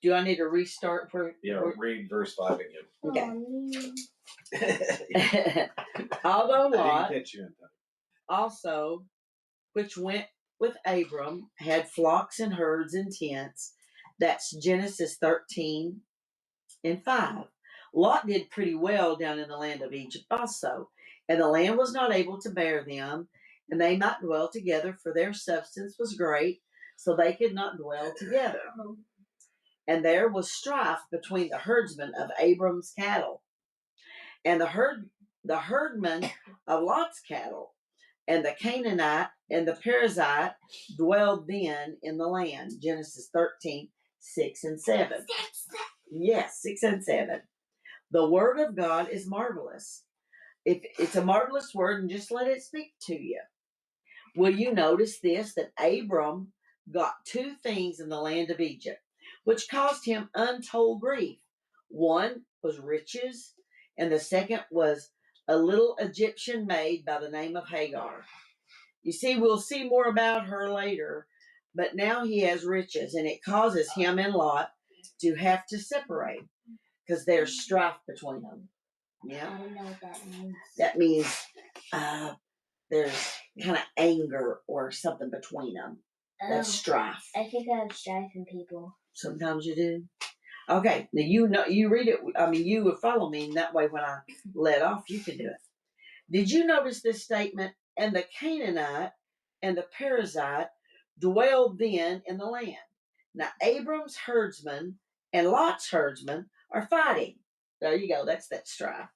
Do I need to restart? Read verse 5 again. Okay. Although Lot also, which went with Abram, had flocks and herds and tents. That's Genesis 13:5. Lot did pretty well down in the land of Egypt also, and the land was not able to bear them, and they might dwell together, for their substance was great, so they could not dwell together. And there was strife between the herdsmen of Abram's cattle and the herdmen of Lot's cattle. And the Canaanite and the Perizzite dwelled then in the land. Genesis 13:6-7. Yes, 6 and 7. The word of God is marvelous. If it's a marvelous word, and just let it speak to you. Will you notice this, that Abram got two things in the land of Egypt, which caused him untold grief. One was riches, and the second was a little Egyptian maid by the name of Hagar. You see, we'll see more about her later, but now he has riches, and it causes him and Lot to have to separate because there's strife between them. Yeah, I don't know what that means. That means there's kind of anger or something between them. That's strife. I think I have strife in people. Sometimes you do. Okay, now you read it. I mean, you would follow me, and that way when I let off, you can do it. Did you notice this statement? And the Canaanite and the Perizzite dwelled then in the land. Now, Abram's herdsmen and Lot's herdsmen are fighting. There you go. That's that strife.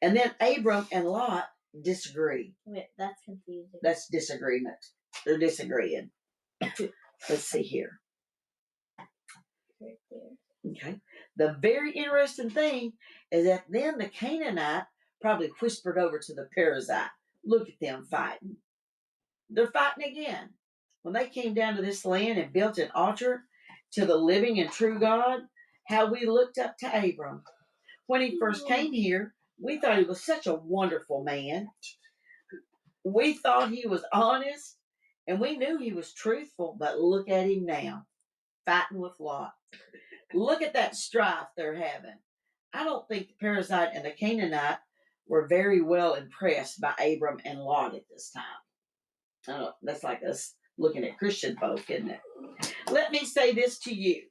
And then Abram and Lot disagree. Wait, that's confusing. That's disagreement. They're disagreeing. Let's see here. Right there. Okay. The very interesting thing is that then the Canaanite probably whispered over to the Perizzite, look at them fighting. They're fighting again. When they came down to this land and built an altar to the living and true God, how we looked up to Abram. When he first came here, we thought he was such a wonderful man. We thought he was honest, and we knew he was truthful, but look at him now, fighting with Lot. Look at that strife they're having. I don't think the Perizzite and the Canaanite were very well impressed by Abram and Lot at this time. That's like us looking at Christian folk, isn't it? Let me say this to you.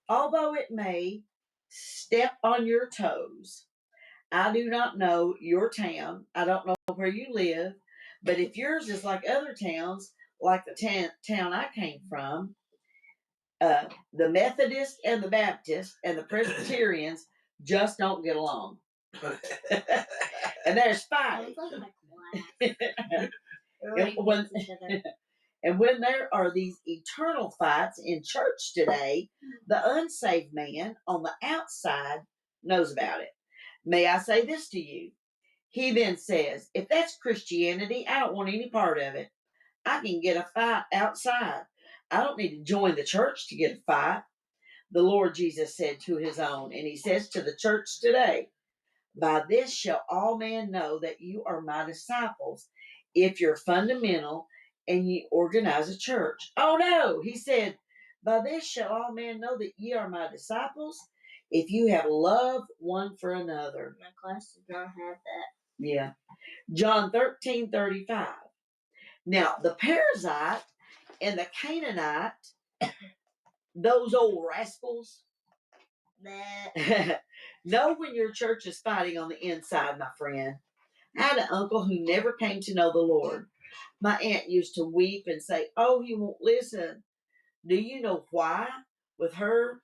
Although it may step on your toes, I do not know your town. I don't know where you live. But if yours is like other towns, like the town I came from, the Methodists and the Baptists and the Presbyterians just don't get along. And there's fighting. And when there are these eternal fights in church today, the unsaved man on the outside knows about it. May I say this to you? He then says, if that's Christianity, I don't want any part of it. I can get a fight outside. I don't need to join the church to get a fight. The Lord Jesus said to his own, and he says to the church today, by this shall all men know that you are my disciples, if you're fundamental and you organize a church. Oh no, he said, by this shall all men know that ye are my disciples, if you have love one for another. My class does not have that. Yeah. John 13:35. Now, the Perizzite and the Canaanite, those old rascals, know when your church is fighting on the inside, my friend. I had an uncle who never came to know the Lord. My aunt used to weep and say, oh, he won't listen. Do you know why? With her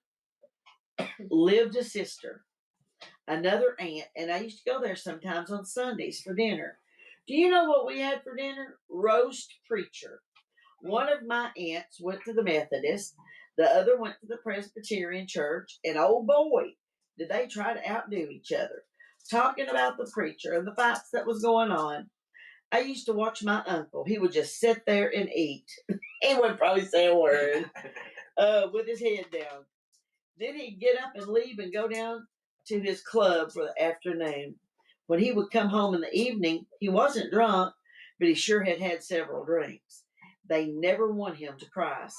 lived a sister, another aunt, and I used to go there sometimes on Sundays for dinner. Do you know what we had for dinner? Roast preacher. One of my aunts went to the Methodist, the other went to the Presbyterian church, and oh boy, did they try to outdo each other, talking about the preacher and the fights that was going on. I used to watch my uncle. He would just sit there and eat. He wouldn't probably say a word with his head down. Then he'd get up and leave and go down to his club for the afternoon. When he would come home in the evening, he wasn't drunk, but he sure had had several drinks. They never won him to Christ.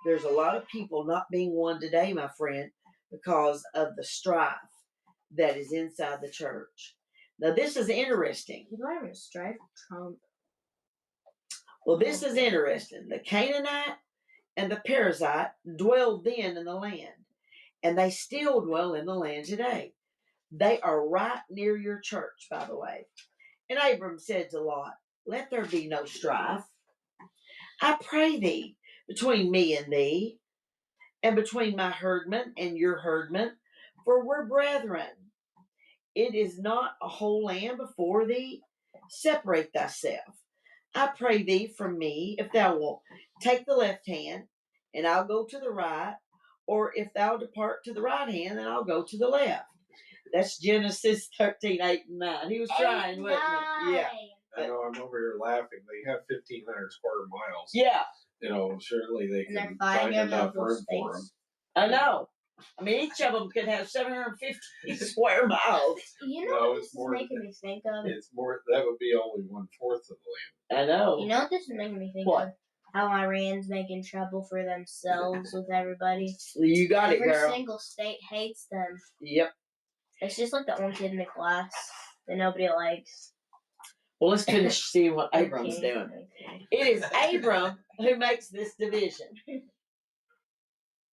there's a lot of people not being won today, my friend, because of the strife that is inside the church. Now, this is interesting. People are having a strife with Trump. Well, this is interesting. The Canaanite and the Perizzite dwelled then in the land, and they still dwell in the land today. They are right near your church, by the way. And Abram said to Lot, let there be no strife. I pray thee, between me and thee, and between my herdmen and your herdmen, for we're brethren. It is not a whole land before thee. Separate thyself. I pray thee from me, if thou wilt take the left hand, and I'll go to the right, or if thou depart to the right hand, then I'll go to the left. That's Genesis 13:8 and 9. He was trying, wasn't he? Yeah. I know, I'm over here laughing. They have 1,500 square miles. Yeah. You know, surely they And they're can fighting find enough over room for them. space. I know. I mean, each of them could have 750 square miles. You know No, what it's this is more making me think of? It's more, that would be only 1/4 of the land. I know. You know what this is making me think What? of? How Iran's making trouble for themselves with everybody. You got it, Every girl. single state hates them. Yep. It's just like the one kid in the class that nobody likes. Well, let's finish seeing what Abram's Okay. doing. It is Abram who makes this division.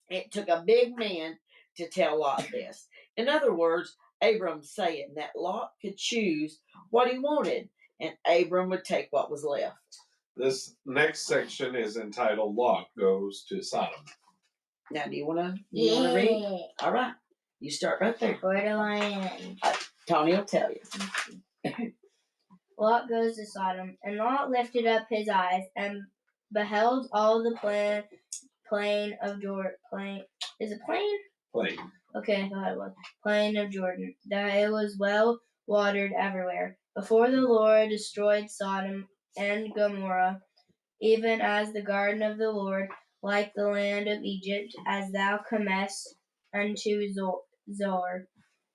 It took a big man to tell Lot this. In other words, Abram's saying that Lot could choose what he wanted, and Abram would take what was left. This next section is entitled Lot Goes to Sodom. Now, do you want to read? All right. You start right there. Where do I end? Tony will tell you. Lot goes to Sodom, and Lot lifted up his eyes and beheld all the plain of Jordan. Is it plain? Plain. Okay, I thought it was. Plain of Jordan. That it was well watered everywhere. Before the Lord destroyed Sodom and Gomorrah, even as the garden of the Lord, like the land of Egypt, as thou comest unto Zor.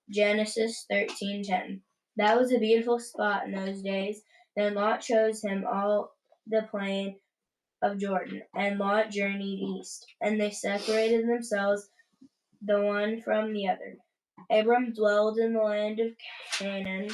Genesis 13:10. That was a beautiful spot in those days. Then Lot chose him all the plain of Jordan, and Lot journeyed east, and they separated themselves the one from the other. Abram dwelled in the land of Canaan,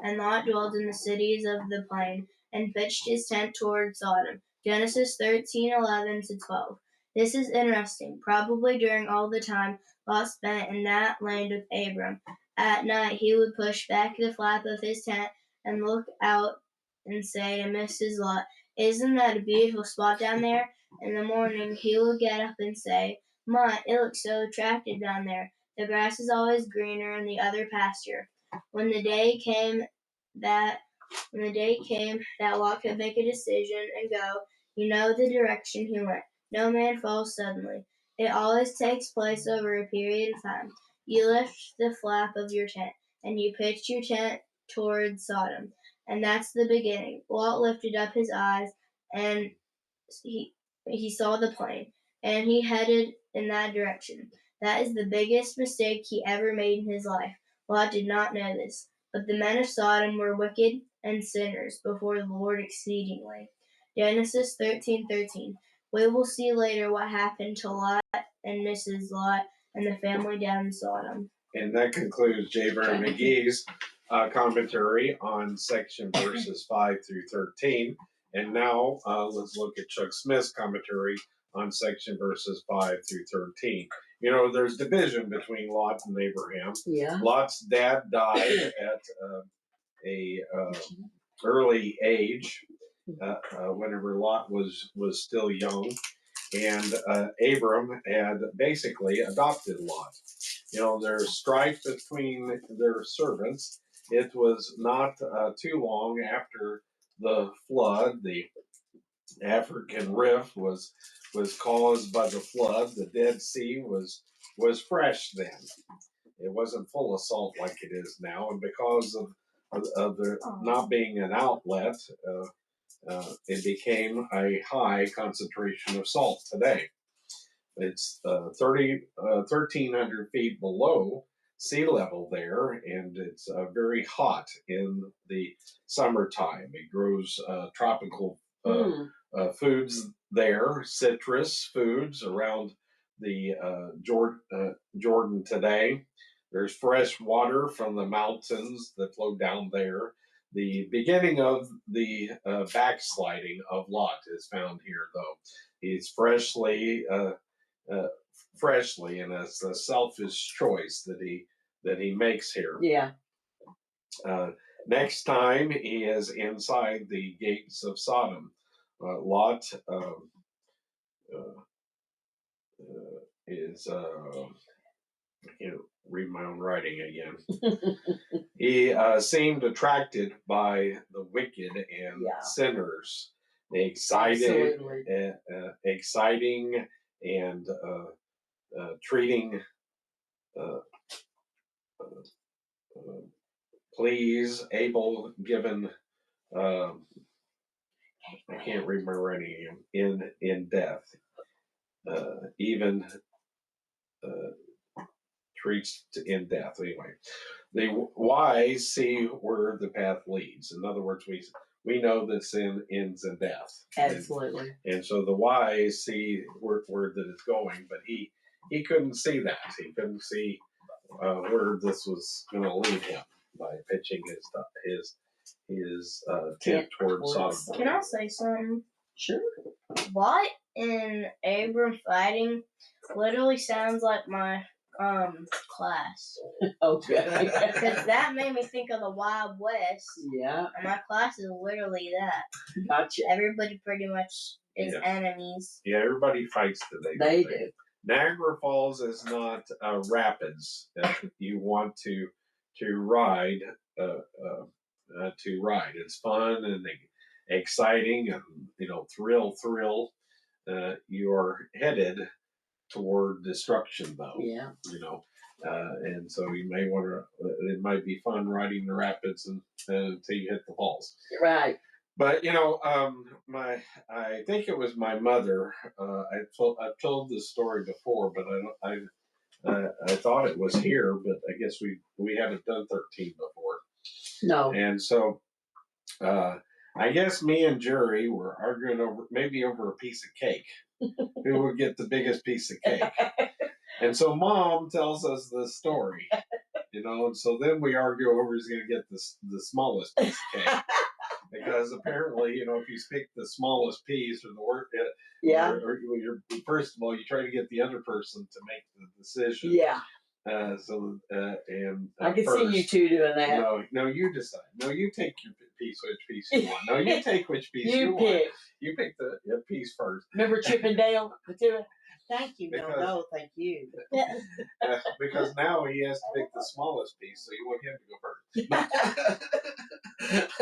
and Lot dwelled in the cities of the plain, and pitched his tent toward Sodom. Genesis 13:11-12. This is interesting. Probably during all the time Lot spent in that land with Abram. At night he would push back the flap of his tent and look out and say to Mrs. Lot, "Isn't that a beautiful spot down there?" In the morning he would get up and say, "My, it looks so attractive down there. The grass is always greener in the other pasture." When the day came that Lot could make a decision and go, you know the direction he went. No man falls suddenly. It always takes place over a period of time. You lift the flap of your tent, and you pitch your tent toward Sodom. And that's the beginning. Lot lifted up his eyes, and he saw the plain, and he headed in that direction. That is the biggest mistake he ever made in his life. Lot did not know this, but the men of Sodom were wicked and sinners before the Lord exceedingly. Genesis 13:13. We will see later what happened to Lot and Mrs. Lot and the family down in Sodom. And that concludes J. Vernon McGee's commentary on section verses 5 through 13. And now let's look at Chuck Smith's commentary on section verses 5 through 13. You know, there's division between Lot and Abraham. Yeah. Lot's dad died at a early age, whenever Lot was still young. And Abram had basically adopted Lot. You know, there's strife between their servants. It was not too long after the flood. The African Rift was caused by the flood. The Dead Sea was fresh then. It wasn't full of salt like it is now, and because of there not being an outlet, it became a high concentration of salt today. It's 1,300 feet below sea level there, and it's very hot in the summertime. It grows tropical foods there, citrus foods around the Jordan today. There's fresh water from the mountains that flow down there. The beginning of the backsliding of Lot is found here, though. He's freshly, and it's a selfish choice that he makes here. Yeah. Next time he is inside the gates of Sodom. Lot is I can't read my own writing again. He seemed attracted by the wicked and sinners, exciting and treating please, able, given. I can't read my writing again. In death, even treats in death. Anyway, the wise see where the path leads. In other words, we know that sin ends in death. Absolutely. And so the wise see where that it's going, but he couldn't see that. He couldn't see where this was going to lead him by pitching his tent toward Sodom. Can I say something? Sure. Lot and Abram fighting literally sounds like my class. Okay. Because that made me think of the Wild West. Yeah. And my class is literally that. Gotcha. Everybody pretty much is enemies. Yeah, everybody fights today. They do. Niagara Falls is not rapids. You want to ride. It's fun and exciting, and thrill. You are headed toward destruction, though. Yeah. And so you may want to. It might be fun riding the rapids until you hit the falls. Right. But I think it was my mother. I've told this story before, but I thought it was here, but I guess we haven't done 13 before. No. And so, I guess me and Jerry were arguing over a piece of cake. Who would get the biggest piece of cake? And so Mom tells us the story, and so then we argue over who's going to get the smallest piece of cake. Because apparently, if you pick the smallest piece or the work, or first of all, you try to get the other person to make the decision. Yeah. And I can see you two doing that. No, you decide. No, you take your piece, which piece you want. No, you take which piece you pick. Want. You pick the piece first. Remember Chip and Dale? Thank you. No, thank you. Because now he has to pick the smallest piece, so you want him to go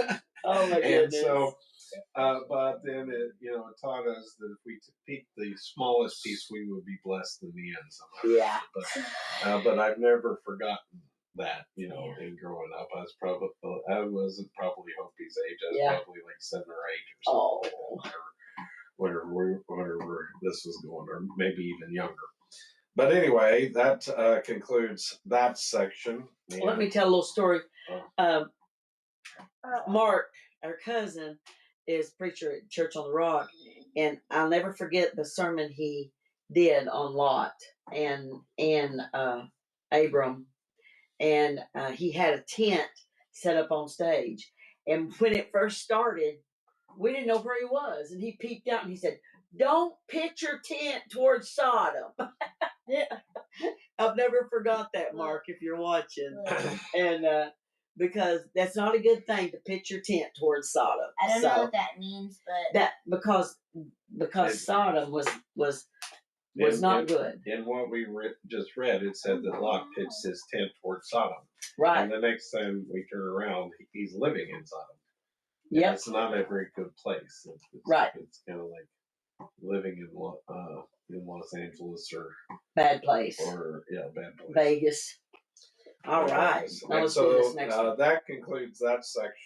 first. Oh my goodness. And so, but then it taught us that if we pick the smallest piece, we would be blessed in the end somehow. Yeah. But I've never forgotten that. In growing up, I wasn't probably Hopi's age. I was probably like 7 or 8 or something. Whenever this was going, or maybe even younger. But anyway, that concludes that section. Well, let me tell a little story. Mark, our cousin, is preacher at Church on the Rock, and I'll never forget the sermon he did on Lot and Abram, and he had a tent set up on stage, and when it first started, we didn't know where he was, and he peeked out and he said, "Don't pitch your tent towards Sodom." Yeah. I've never forgot that, Mark, if you're watching. And because that's not a good thing to pitch your tent towards Sodom. I don't know what that means, but that because Sodom was not good. In what we just read, it said that Lot pitched his tent towards Sodom. Right. And the next time we turn around, he's living in Sodom. Yeah. It's not a very good place. Right. It's kind of like living in Los Angeles or bad place. Bad place. Vegas. All right. Now let's do this next one. That concludes that section.